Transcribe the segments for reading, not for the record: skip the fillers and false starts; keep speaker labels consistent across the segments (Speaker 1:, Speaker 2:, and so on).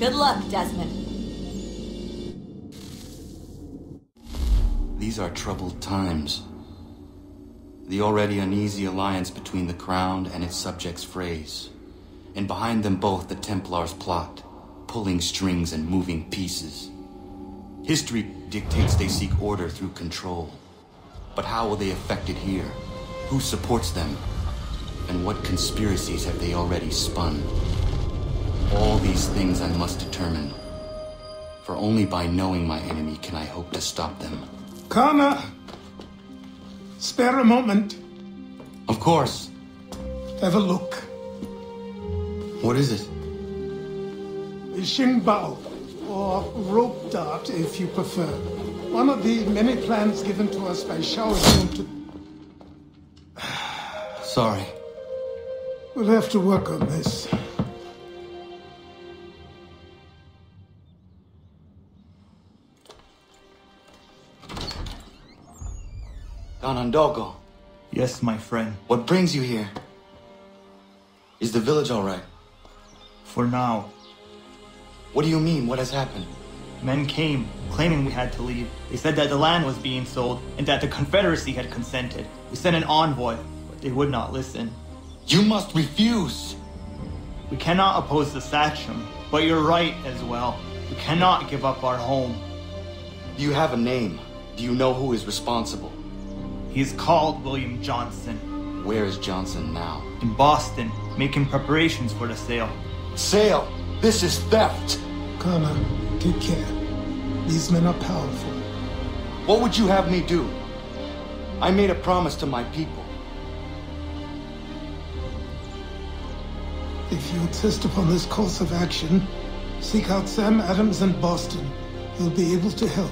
Speaker 1: Good luck, Desmond.
Speaker 2: These are troubled times. The already uneasy alliance between the Crown and its subjects frays, and behind them both the Templars plot, pulling strings and moving pieces. History dictates they seek order through control. But how will they affect it here? Who supports them? And what conspiracies have they already spun? All these things I must determine. For only by knowing my enemy can I hope to stop them.
Speaker 3: Connor! Spare a moment.
Speaker 2: Of course.
Speaker 3: Have a look.
Speaker 2: What is it?
Speaker 3: Xingbao, or rope dart if you prefer. One of the many plans given to us by Shao Yun to...
Speaker 2: Sorry.
Speaker 3: We'll have to work on this.
Speaker 2: Ganondogo.
Speaker 4: Yes, my friend.
Speaker 2: What brings you here? Is the village all right?
Speaker 4: For now.
Speaker 2: What do you mean? What has happened?
Speaker 4: Men came, claiming we had to leave. They said that the land was being sold, and that the Confederacy had consented. We sent an envoy, but they would not listen.
Speaker 2: You must refuse!
Speaker 4: We cannot oppose the Sachem, but you're right as well. We cannot give up our home.
Speaker 2: Do you have a name? Do you know who is responsible?
Speaker 4: He is called William Johnson.
Speaker 2: Where is Johnson now?
Speaker 4: In Boston, making preparations for the sale.
Speaker 2: Sale! This is theft!
Speaker 3: Connor, take care. These men are powerful.
Speaker 2: What would you have me do? I made a promise to my people.
Speaker 3: If you insist upon this course of action, seek out Sam Adams in Boston. He'll be able to help.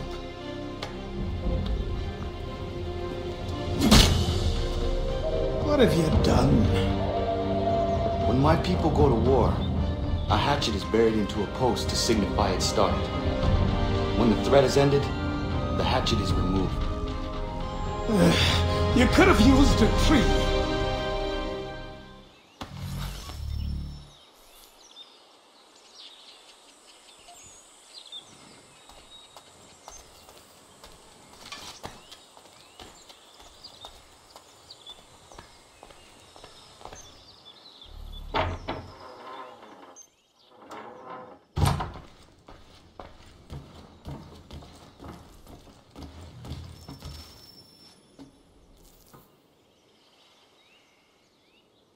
Speaker 3: What have you done?
Speaker 2: When my people go to war, a hatchet is buried into a post to signify its start. When the threat is ended, the hatchet is removed.
Speaker 3: You could have used a tree.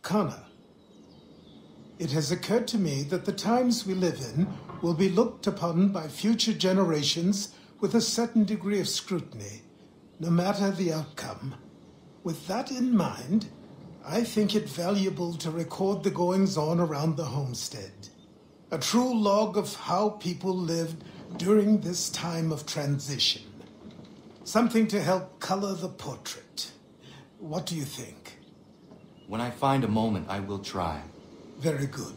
Speaker 3: Connor, it has occurred to me that the times we live in will be looked upon by future generations with a certain degree of scrutiny, no matter the outcome. With that in mind, I think it valuable to record the goings-on around the homestead. A true log of how people lived during this time of transition. Something to help color the portrait. What do you think?
Speaker 2: When I find a moment, I will try.
Speaker 3: Very good.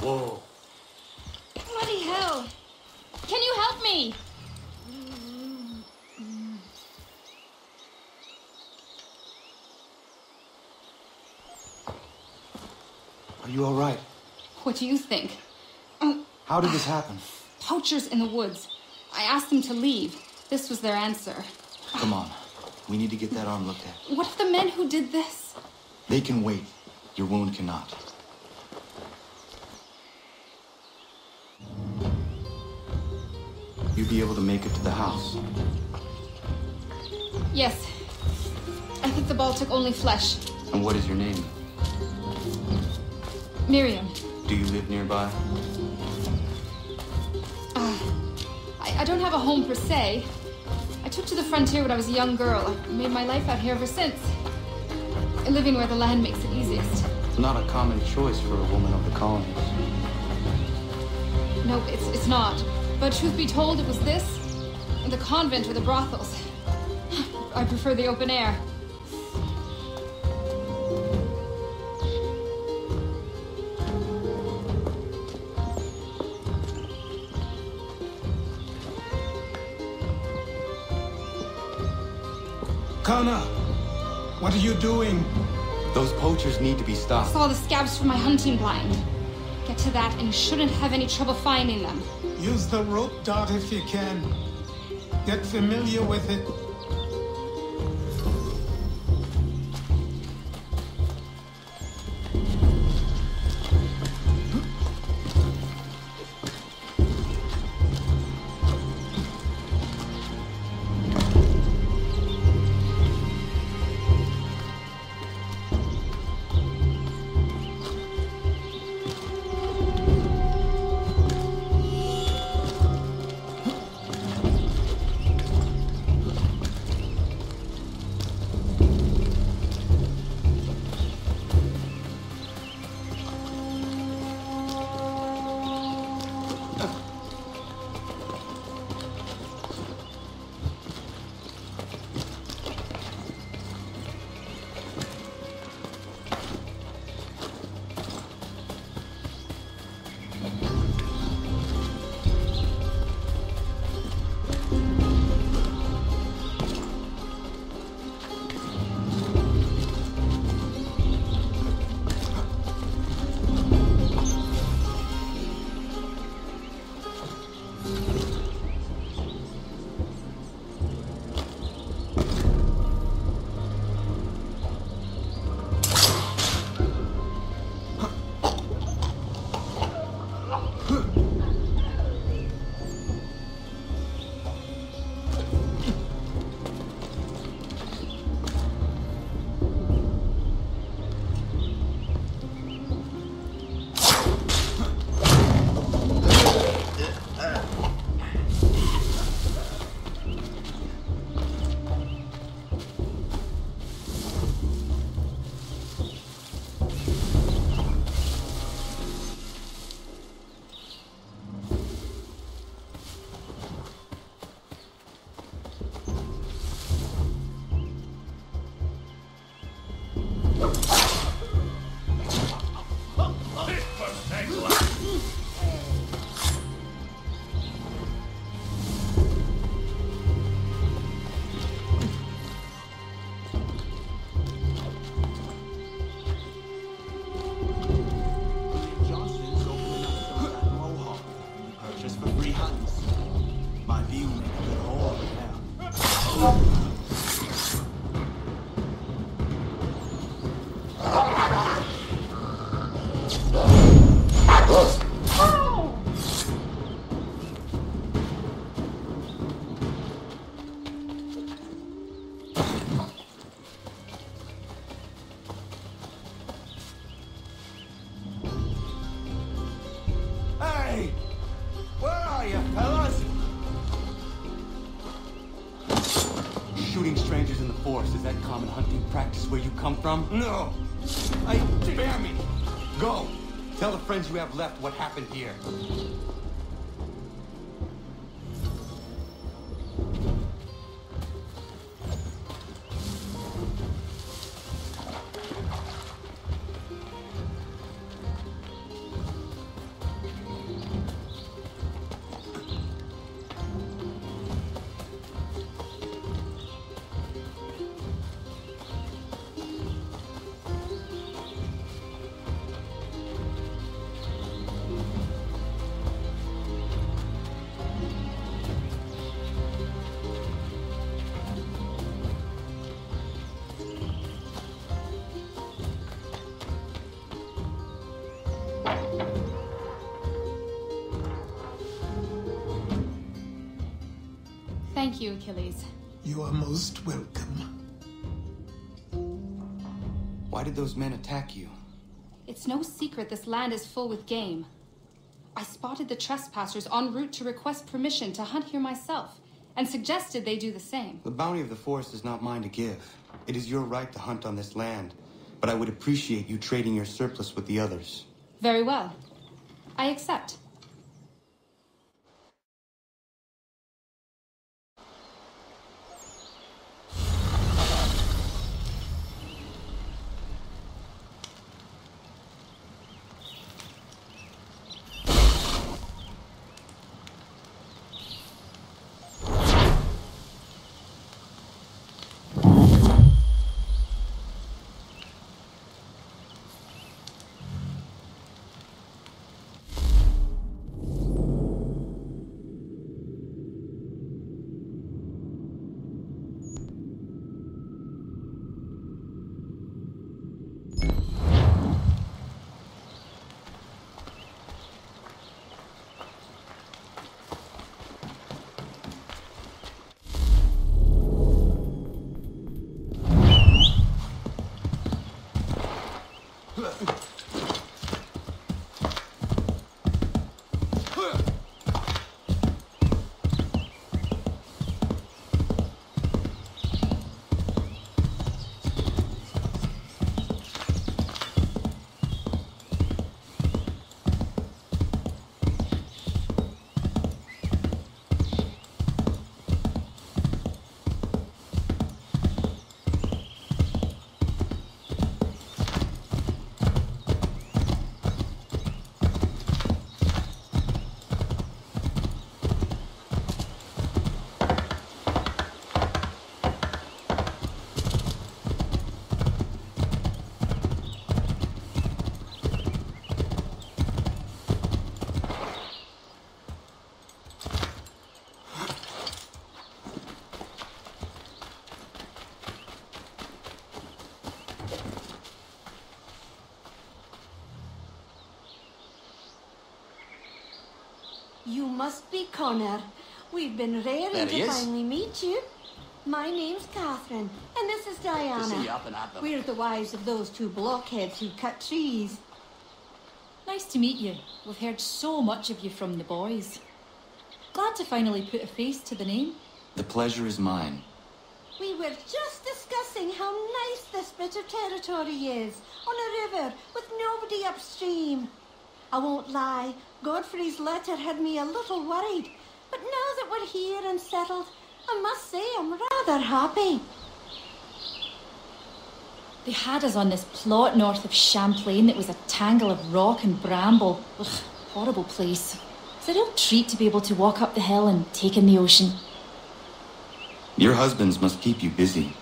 Speaker 2: Whoa.
Speaker 1: Bloody hell! Can you help me?
Speaker 2: Are you all right?
Speaker 1: What do you think?
Speaker 2: How did this happen?
Speaker 1: Poachers in the woods. I asked them to leave. This was their answer.
Speaker 2: Come on. We need to get that arm looked at.
Speaker 1: What if the men who did this?
Speaker 2: They can wait. Your wound cannot. you be able to make it to the house?
Speaker 1: Yes. I think the ball took only flesh.
Speaker 2: And what is your name?
Speaker 1: Miriam.
Speaker 2: Do you live nearby?
Speaker 1: I don't have a home per se. I took to the frontier when I was a young girl. I've made my life out here ever since. Living where the land makes it easiest.
Speaker 2: Not a common choice for a woman of the colonies.
Speaker 1: No, it's not. But truth be told, it was this, and the convent or the brothels. I prefer the open air.
Speaker 3: Kana, what are you doing?
Speaker 2: Those poachers need to be
Speaker 1: I
Speaker 2: stopped.
Speaker 1: saw the scabs from my hunting blind. Get to that and you shouldn't have any trouble finding them.
Speaker 3: Use the rope dart if you can. Get familiar with it.
Speaker 2: Shooting strangers in the forest, is that common hunting practice where you come from?
Speaker 5: No! Spare me!
Speaker 2: Go! Tell the friends you have left what happened here.
Speaker 1: Thank you, Achilles.
Speaker 3: You are most welcome.
Speaker 2: Why did those men attack you?
Speaker 1: It's no secret this land is full with game. I spotted the trespassers en route to request permission to hunt here myself, and suggested they do the same.
Speaker 2: The bounty of the forest is not mine to give. It is your right to hunt on this land, but I would appreciate you trading your surplus with the others.
Speaker 1: Very well. I accept.
Speaker 6: You must be Connor. We've been raring to finally meet you. My name's Catherine, and this is Diana.
Speaker 5: To see you up and at them.
Speaker 6: We're the wives of those two blockheads who cut trees.
Speaker 7: Nice to meet you. We've heard so much of you from the boys. Glad to finally put a face to the name.
Speaker 2: The pleasure is mine.
Speaker 6: We were just discussing how nice this bit of territory is, on a river with nobody upstream. I won't lie, Godfrey's letter had me a little worried, but now that we're here and settled, I must say I'm rather happy.
Speaker 7: They had us on this plot north of Champlain that was a tangle of rock and bramble. Ugh, horrible place. It's a real treat to be able to walk up the hill and take in the ocean.
Speaker 2: Your husbands must keep you busy.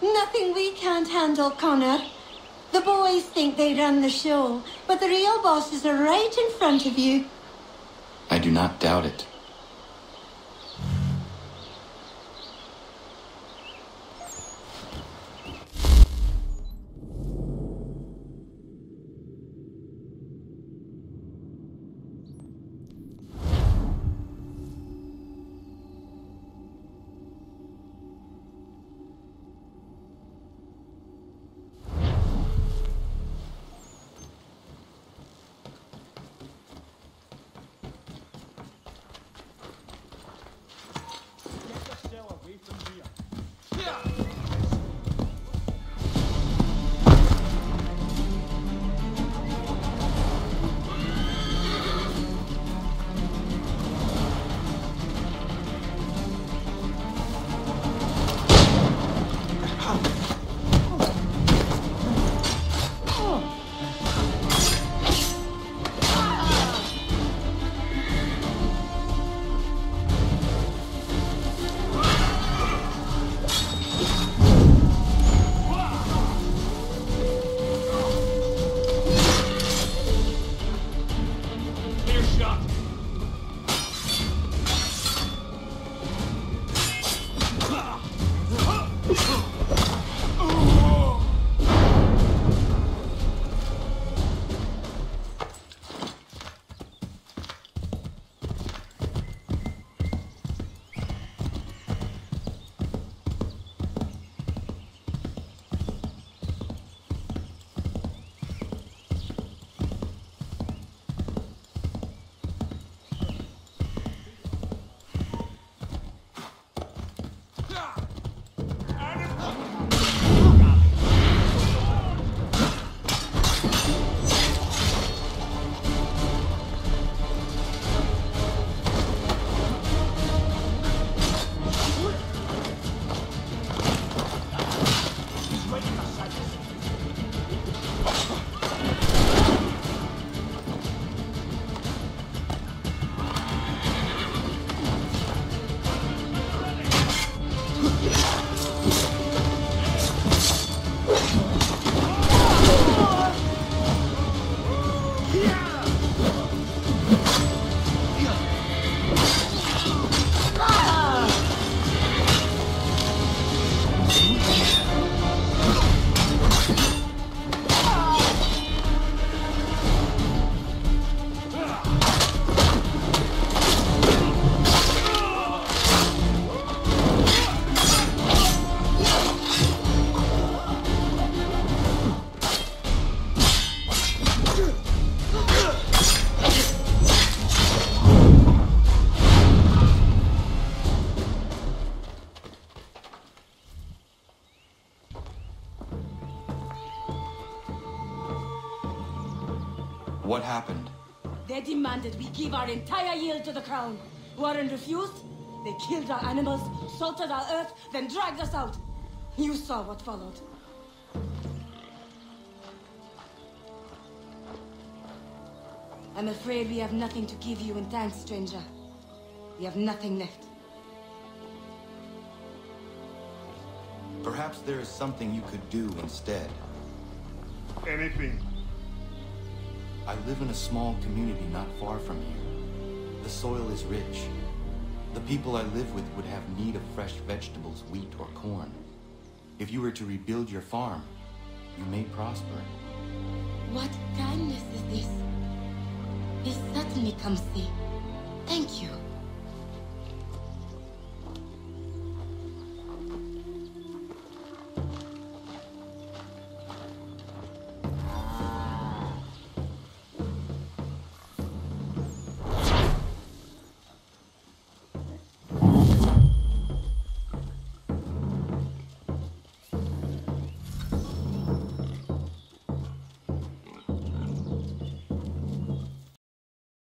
Speaker 6: Nothing we can't handle, Connor. The boys think they run the show, but the real bosses are right in front of you.
Speaker 2: I do not doubt it. What happened?
Speaker 6: They demanded we give our entire yield to the crown. Warren refused. They killed our animals, salted our earth, then dragged us out. You saw what followed. I'm afraid we have nothing to give you in thanks, stranger. We have nothing left.
Speaker 2: Perhaps there is something you could do instead.
Speaker 5: Anything.
Speaker 2: I live in a small community not far from here. The soil is rich. The people I live with would have need of fresh vegetables, wheat, or corn. If you were to rebuild your farm, you may prosper.
Speaker 6: What kindness is this? This certainly comes thee. Thank you.